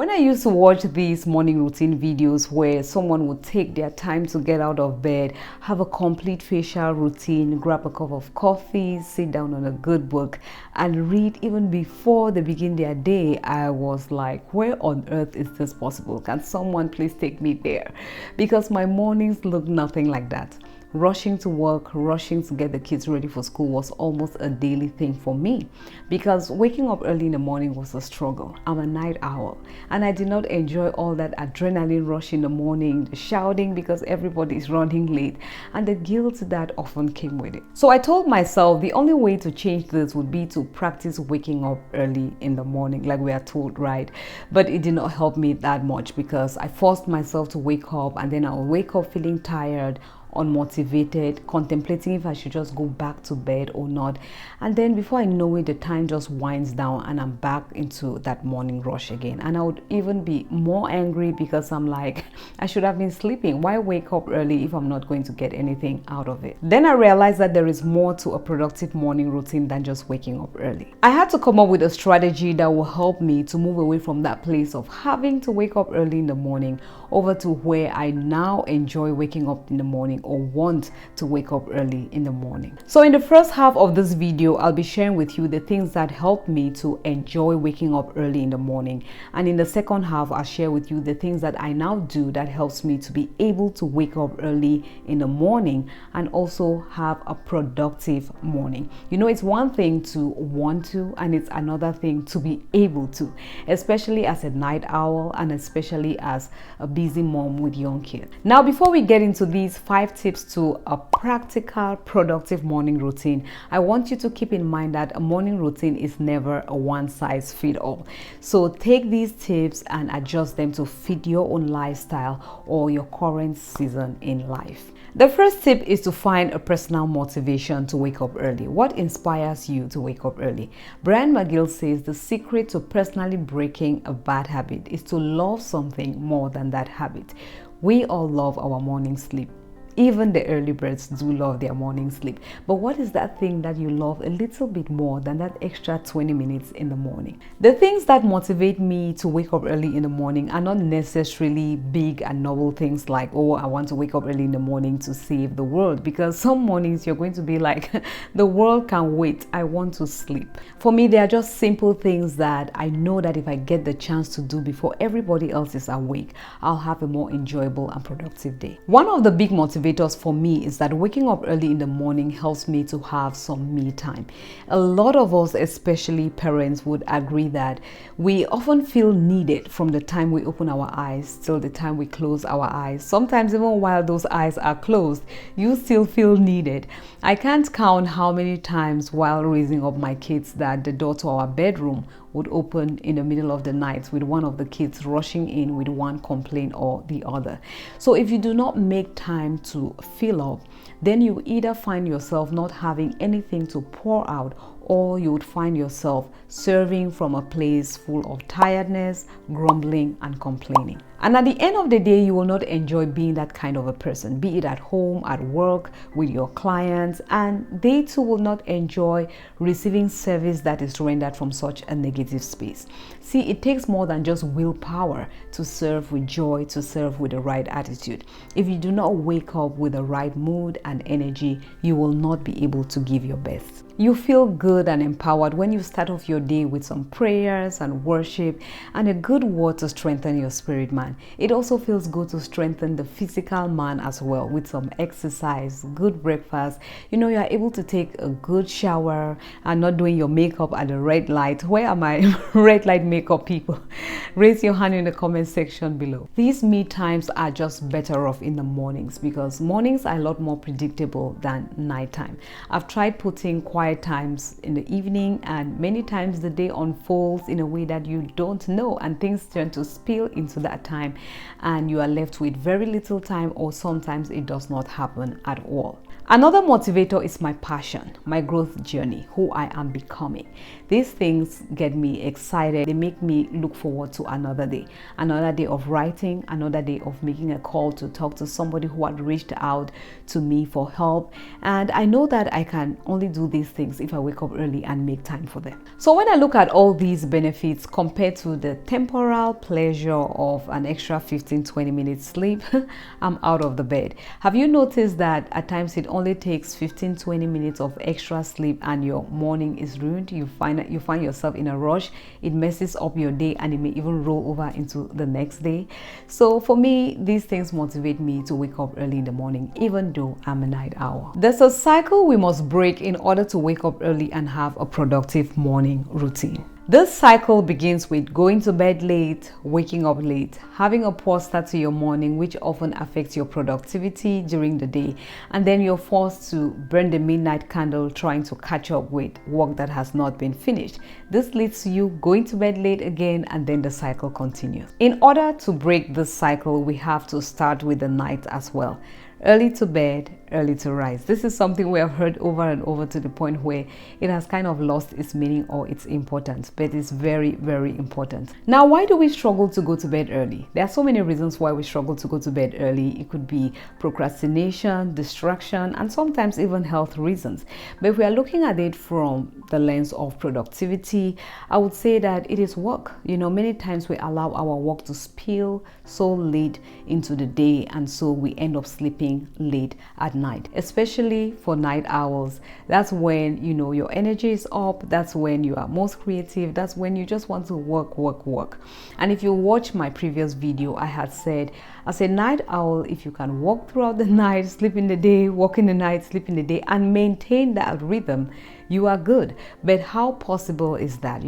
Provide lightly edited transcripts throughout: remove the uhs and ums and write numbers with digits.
When I used to watch these morning routine videos where someone would take their time to get out of bed, have a complete facial routine, grab a cup of coffee, sit down on a good book and read even before they begin their day, I was like, where on earth is this possible? Can someone please take me there? Because my mornings look nothing like that. Rushing to work, rushing to get the kids ready for school was almost a daily thing for me because waking up early in the morning was a struggle. I'm a night owl and I did not enjoy all that adrenaline rush in the morning, the shouting because everybody is running late, and the guilt that often came with it. So I told myself the only way to change this would be to practice waking up early in the morning, like we are told, right? But it did not help me that much because I forced myself to wake up and then I'll wake up feeling tired, unmotivated, contemplating if I should just go back to bed or not. And then before I know it, the time just winds down and I'm back into that morning rush again. And I would even be more angry because I'm like, I should have been sleeping. Why wake up early if I'm not going to get anything out of it? Then I realized that there is more to a productive morning routine than just waking up early. I had to come up with a strategy that will help me to move away from that place of having to wake up early in the morning over to where I now enjoy waking up in the morning or want to wake up early in the morning. So in the first half of this video, I'll be sharing with you the things that help me to enjoy waking up early in the morning. And in the second half, I'll share with you the things that I now do that helps me to be able to wake up early in the morning and also have a productive morning. You know, it's one thing to want to and it's another thing to be able to, especially as a night owl and especially as a busy mom with young kids. Now, before we get into these 5 tips to a practical, productive morning routine, I want you to keep in mind that a morning routine is never a one-size-fits-all. So take these tips and adjust them to fit your own lifestyle or your current season in life. The first tip is to find a personal motivation to wake up early. What inspires you to wake up early? Brian McGill says the secret to personally breaking a bad habit is to love something more than that habit. We all love our morning sleep. Even the early birds do love their morning sleep. But what is that thing that you love a little bit more than that extra 20 minutes in the morning? The things that motivate me to wake up early in the morning are not necessarily big and novel things like, oh, I want to wake up early in the morning to save the world. Because some mornings you're going to be like, the world can wait, I want to sleep. For me, they are just simple things that I know that if I get the chance to do before everybody else is awake, I'll have a more enjoyable and productive day. One of the big motivators for me is that waking up early in the morning helps me to have some me time. A lot of us, especially parents, would agree that we often feel needed from the time we open our eyes till the time we close our eyes. Sometimes even while those eyes are closed, you still feel needed. I can't count how many times while raising up my kids that the door to our bedroom would open in the middle of the night with one of the kids rushing in with one complaint or the other. So if you do not make time to fill up, then you either find yourself not having anything to pour out, or you would find yourself serving from a place full of tiredness, grumbling, and complaining. And at the end of the day, you will not enjoy being that kind of a person, be it at home, at work, with your clients, and they too will not enjoy receiving service that is rendered from such a negative space. See, it takes more than just willpower to serve with joy, to serve with the right attitude. If you do not wake up with the right mood and energy, you will not be able to give your best. You feel good and empowered when you start off your day with some prayers and worship and a good word to strengthen your spirit man. It also feels good to strengthen the physical man as well with some exercise, good breakfast. You know, you are able to take a good shower and not doing your makeup at the red light. Where are my red light makeup people? Raise your hand in the comment section below. These me times are just better off in the mornings because mornings are a lot more predictable than nighttime. I've tried putting quiet times in the evening and many times the day unfolds in a way that you don't know and things turn to spill into that time and you are left with very little time, or sometimes it does not happen at all. Another motivator is my passion, my growth journey, who I am becoming. These things get me excited. They make me look forward to another day of writing, another day of making a call to talk to somebody who had reached out to me for help. And I know that I can only do these things if I wake up early and make time for them. So when I look at all these benefits compared to the temporal pleasure of an extra 15-20 minutes sleep, I'm out of the bed. Have you noticed that at times it only takes 15-20 minutes of extra sleep and your morning is ruined? You find yourself in a rush. It messes up your day and it may even roll over into the next day. So for me, these things motivate me to wake up early in the morning, even though I'm a night owl. There's a cycle we must break in order to wake up early and have a productive morning routine. This cycle begins with going to bed late, waking up late, having a poor start to your morning, which often affects your productivity during the day, and then you're forced to burn the midnight candle trying to catch up with work that has not been finished. This leads to you going to bed late again, and then the cycle continues. In order to break this cycle, we have to start with the night as well. Early to bed, early to rise. This is something we have heard over and over to the point where it has kind of lost its meaning or its importance, but it's very, very important. Now, why do we struggle to go to bed early? There are so many reasons why we struggle to go to bed early. It could be procrastination, distraction, and sometimes even health reasons. But if we are looking at it from the lens of productivity, I would say that it is work. Many times we allow our work to spill so late into the day, and so we end up sleeping late at night, especially for night owls. That's when your energy is up. That's when you are most creative. That's when you just want to work. And if you watch my previous video, I had said, as a night owl, if you can walk throughout the night, sleep in the day, walk in the night, sleep in the day, and maintain that rhythm, you are good. But how possible is that?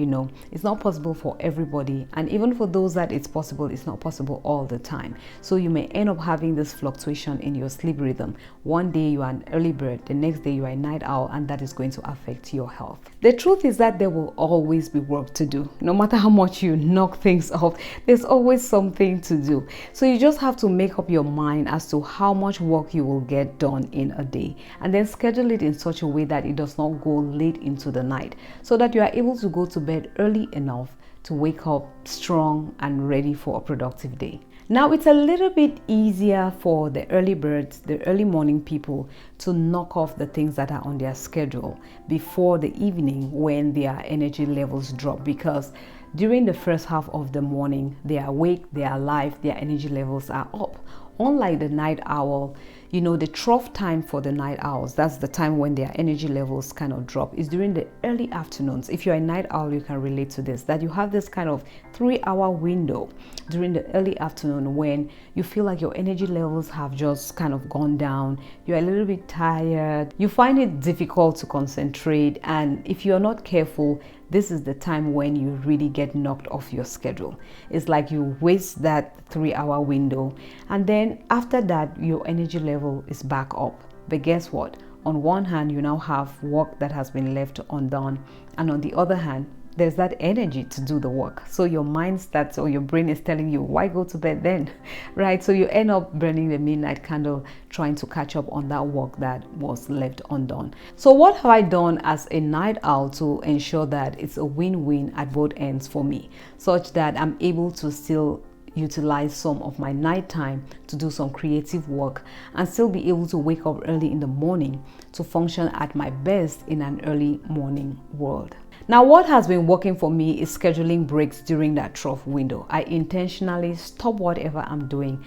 It's not possible for everybody, and even for those that it's possible, it's not possible all the time. So you may end up having this fluctuation in your sleep rhythm. One day you are an early bird, the next day you are a night owl, and that is going to affect your health. The truth is that there will always be work to do. No matter how much you knock things off, there's always something to do. So you just have to make up your mind as to how much work you will get done in a day, and then schedule it in such a way that it does not go late into the night, so that you are able to go to bed early enough to wake up strong and ready for a productive day. Now, it's a little bit easier for the early birds, the early morning people, to knock off the things that are on their schedule before the evening when their energy levels drop, because during the first half of the morning, they are awake, they are alive, their energy levels are up. Unlike the night owl, the trough time for the night owls, that's the time when their energy levels kind of drop, is during the early afternoons. If you're a night owl, you can relate to this, that you have this kind of 3-hour window during the early afternoon when you feel like your energy levels have just kind of gone down. You're a little bit tired. You find it difficult to concentrate. And if you're not careful, this is the time when you really get knocked off your schedule. It's like you waste that 3-hour window, and then after that, your energy level is back up. But guess what? On one hand, you now have work that has been left undone, and on the other hand, there's that energy to do the work. So your mind starts, or your brain is telling you, why go to bed then? Right? So you end up burning the midnight candle trying to catch up on that work that was left undone. So what have I done as a night owl to ensure that it's a win-win at both ends for me, such that I'm able to still utilize some of my nighttime to do some creative work and still be able to wake up early in the morning to function at my best in an early morning world? Now, what has been working for me is scheduling breaks during that trough window. I intentionally stop whatever I'm doing,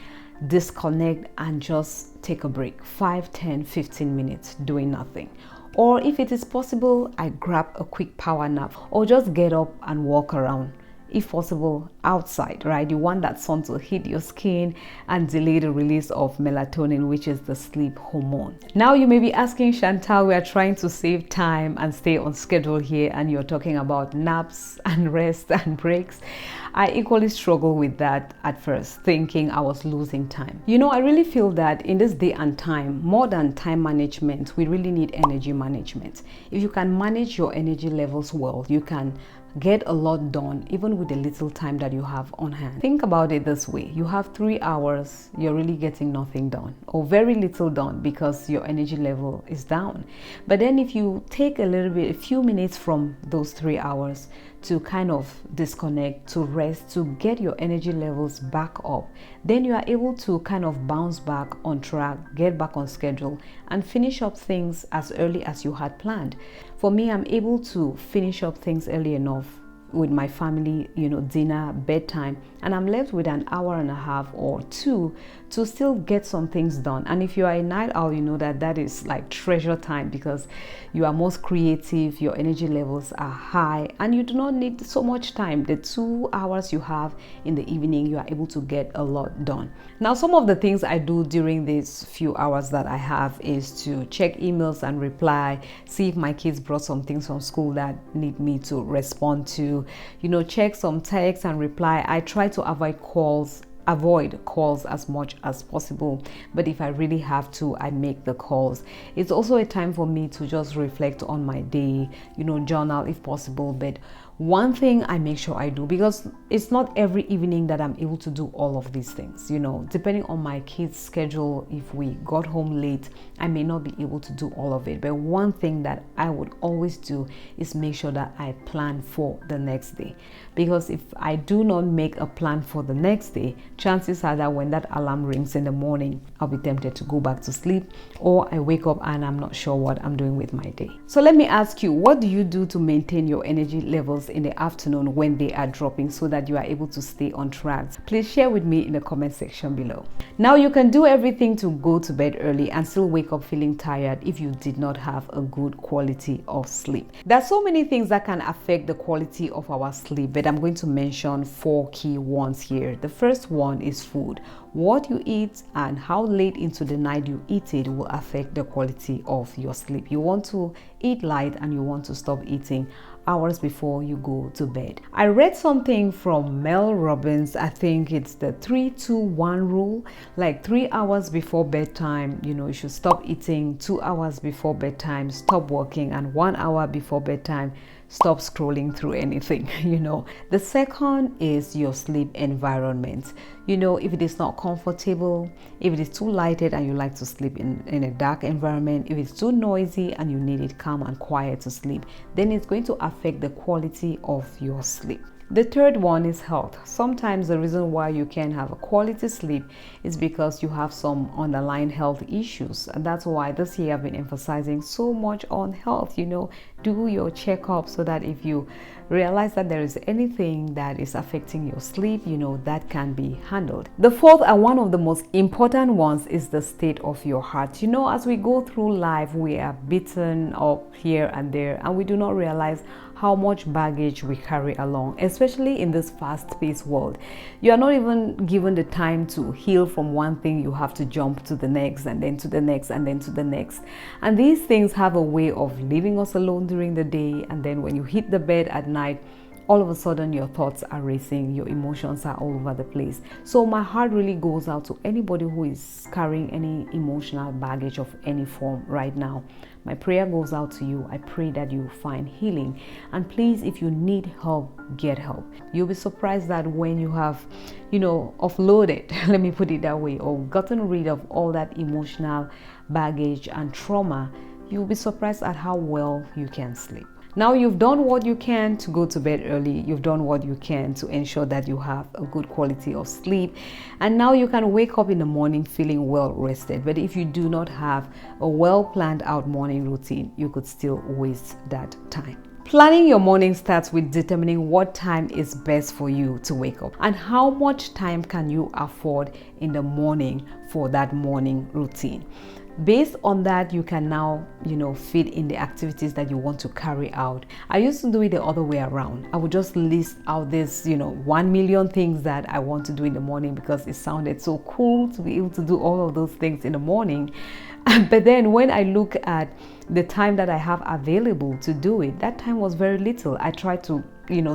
disconnect, and just take a break, 5, 10, 15 minutes doing nothing. Or if it is possible, I grab a quick power nap or just get up and walk around. If possible, outside, right? You want that sun to hit your skin and delay the release of melatonin, which is the sleep hormone. Now you may be asking, Chantal, we are trying to save time and stay on schedule here, and you're talking about naps and rest and breaks. I equally struggle with that at first, thinking I was losing time. I really feel that in this day and time, more than time management, we really need energy management. If you can manage your energy levels well, you can get a lot done even with the little time that you have on hand. Think about it this way: you have 3 hours, you're really getting nothing done or very little done because your energy level is down. But then if you take a few minutes from those 3 hours to kind of disconnect, to rest, to get your energy levels back up, then you are able to kind of bounce back on track, get back on schedule, and finish up things as early as you had planned. For me, I'm able to finish up things early enough with my family, dinner, bedtime, and I'm left with an hour and a half or 2 to still get some things done. And if you are a night owl, you know that is like treasure time, because you are most creative, your energy levels are high, and you do not need so much time. The 2 hours you have in the evening, you are able to get a lot done. Now, some of the things I do during these few hours that I have is to check emails and reply, see if my kids brought some things from school that need me to respond to, check some texts and reply. I try to avoid calls as much as possible, but if I really have to, I make the calls. It's also a time for me to just reflect on my day, journal if possible. But one thing I make sure I do, because it's not every evening that I'm able to do all of these things, depending on my kids' schedule. If we got home late, I may not be able to do all of it. But one thing that I would always do is make sure that I plan for the next day, because if I do not make a plan for the next day, chances are that when that alarm rings in the morning, I'll be tempted to go back to sleep, or I wake up and I'm not sure what I'm doing with my day. So let me ask you, what do you do to maintain your energy levels in the afternoon when they are dropping, so that you are able to stay on track? Please share with me in the comment section below. Now, you can do everything to go to bed early and still wake up feeling tired if you did not have a good quality of sleep. There are so many things that can affect the quality of our sleep, but I'm going to mention 4 key ones here. The first one is food. What you eat and how late into the night you eat it will affect the quality of your sleep. You want to eat light and you want to stop eating hours before you go to bed. I read something from Mel Robbins. I think it's the 3-2-1 rule. Like 3 hours before bedtime, you should stop eating. 2 hours before bedtime, stop working, and 1 hour before bedtime, stop scrolling through anything. The second is your sleep environment. If it is not comfortable, if it is too lighted and you like to sleep in a dark environment, if it's too noisy and you need it calm and quiet to sleep, then it's going to affect the quality of your sleep. The third one is health. Sometimes the reason why you can't have a quality sleep is because you have some underlying health issues. And that's why this year I've been emphasizing so much on health. Do your checkup, so that if you realize that there is anything that is affecting your sleep, that can be handled. The fourth and one of the most important ones is the state of your heart. As we go through life, we are beaten up here and there, and we do not realize how much baggage we carry along, especially in this fast-paced world. You are not even given the time to heal from one thing. You have to jump to the next, and then to the next, and then to the next. And these things have a way of leaving us alone during the day, and then when you hit the bed at night, all of a sudden your thoughts are racing, your emotions are all over the place. So my heart really goes out to anybody who is carrying any emotional baggage of any form right now. My prayer goes out to you. I pray that you find healing. And please, if you need help, get help. You'll be surprised that when you have, offloaded, let me put it that way, or gotten rid of all that emotional baggage and trauma, you'll be surprised at how well you can sleep. Now you've done what you can to go to bed early. You've done what you can to ensure that you have a good quality of sleep. And now you can wake up in the morning feeling well rested. But if you do not have a well planned out morning routine, you could still waste that time. Planning your morning starts with determining what time is best for you to wake up and how much time can you afford in the morning for that morning routine. Based on that, you can now, fit in the activities that you want to carry out. I used to do it the other way around. I would just list out this, 1 million things that I want to do in the morning, because it sounded so cool to be able to do all of those things in the morning. But then when I look at the time that I have available to do it, that time was very little. I tried to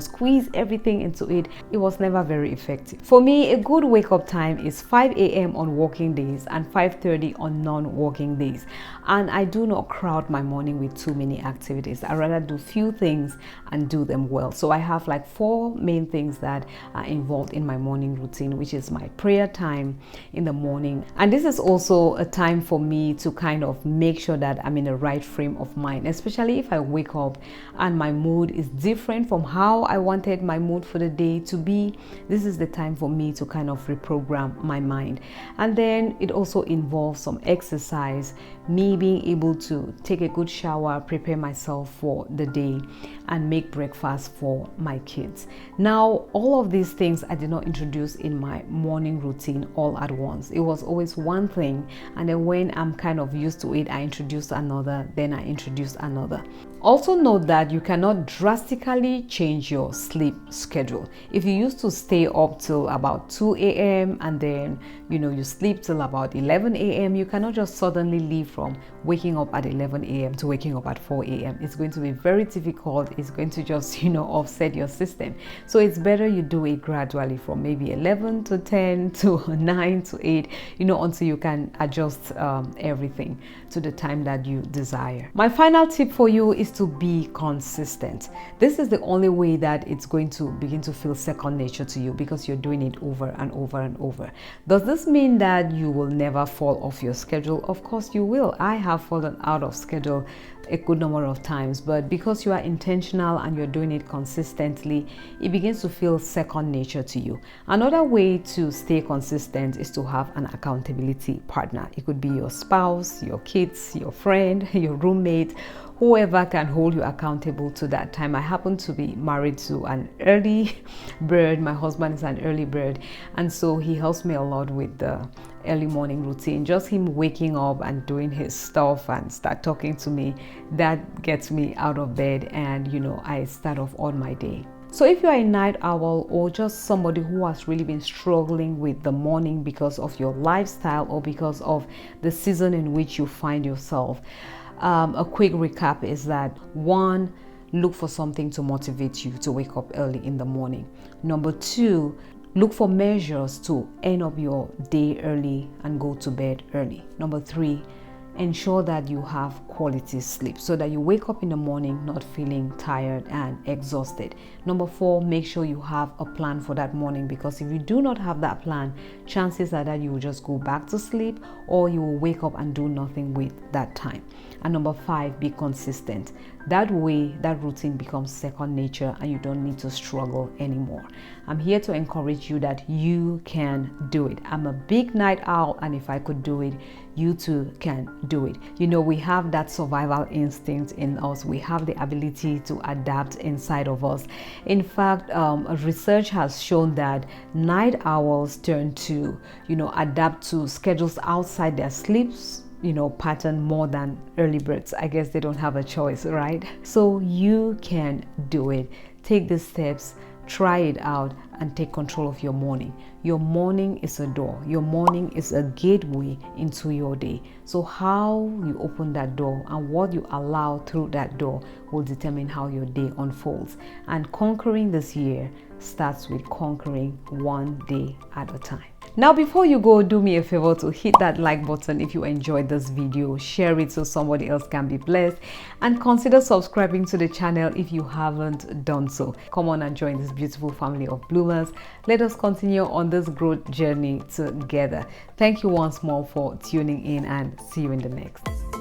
squeeze everything into it, it was never very effective. For me, a good wake up time is 5 a.m. on working days and 5:30 on non-working days. And I do not crowd my morning with too many activities. I rather do few things and do them well. So I have like 4 main things that are involved in my morning routine, which is my prayer time in the morning. And this is also a time for me to kind of make sure that I'm in the right frame of mind, especially if I wake up and my mood is different from how I wanted my mood for the day to be. This is the time for me to kind of reprogram my mind. And then it also involves some exercise, me being able to take a good shower, prepare myself for the day, and make breakfast for my kids. Now, all of these things I did not introduce in my morning routine all at once. It was always one thing, and then when I'm kind of used to it, I introduced another, then I introduced another. Also note that you cannot drastically change your sleep schedule. If you used to stay up till about 2 a.m. and then you sleep till about 11 a.m., you cannot just suddenly leave from waking up at 11 a.m. to waking up at 4 a.m. It's going to be very difficult. It's going to just offset your system. So it's better you do it gradually from maybe 11 to 10 to 9 to 8, until you can adjust everything to the time that you desire. My final tip for you is to be consistent. This is the only way that it's going to begin to feel second nature to you, because you're doing it over and over and over. Does this mean that you will never fall off your schedule? Of course you will. I have fallen out of schedule a good number of times, but because you are intentional and you're doing it consistently, it begins to feel second nature to you. Another way to stay consistent is to have an accountability partner. It could be your spouse, your kids, your friend, your roommate, whoever can hold you accountable to that time. I happen to be married to an early bird. My husband is an early bird, and so he helps me a lot with the early morning routine. Just him waking up and doing his stuff and start talking to me, that gets me out of bed, and I start off on my day. So if you are a night owl, or just somebody who has really been struggling with the morning because of your lifestyle or because of the season in which you find yourself, a quick recap is that 1, look for something to motivate you to wake up early in the morning. Number 2, look for measures to end up your day early and go to bed early. Number 3, ensure that you have quality sleep so that you wake up in the morning not feeling tired and exhausted. Number 4, make sure you have a plan for that morning, because if you do not have that plan, chances are that you will just go back to sleep, or you will wake up and do nothing with that time. And number 5, be consistent. That way, that routine becomes second nature and you don't need to struggle anymore. I'm here to encourage you that you can do it. I'm a big night owl, and if I could do it, you too can do it. We have that survival instinct in us. We have the ability to adapt inside of us. In fact, research has shown that night owls turn to, adapt to schedules outside their sleeps pattern more than early birds. I guess they don't have a choice, right? So you can do it. Take the steps, try it out, and take control of your morning. Your morning is a door. Your morning is a gateway into your day. So how you open that door and what you allow through that door will determine how your day unfolds. And conquering this year starts with conquering one day at a time. Now, before you go, do me a favor to hit that like button if you enjoyed this video, share it so somebody else can be blessed, and consider subscribing to the channel if you haven't done so. Come on and join this beautiful family of bloomers. Let us continue on this growth journey together. Thank you once more for tuning in, and see you in the next.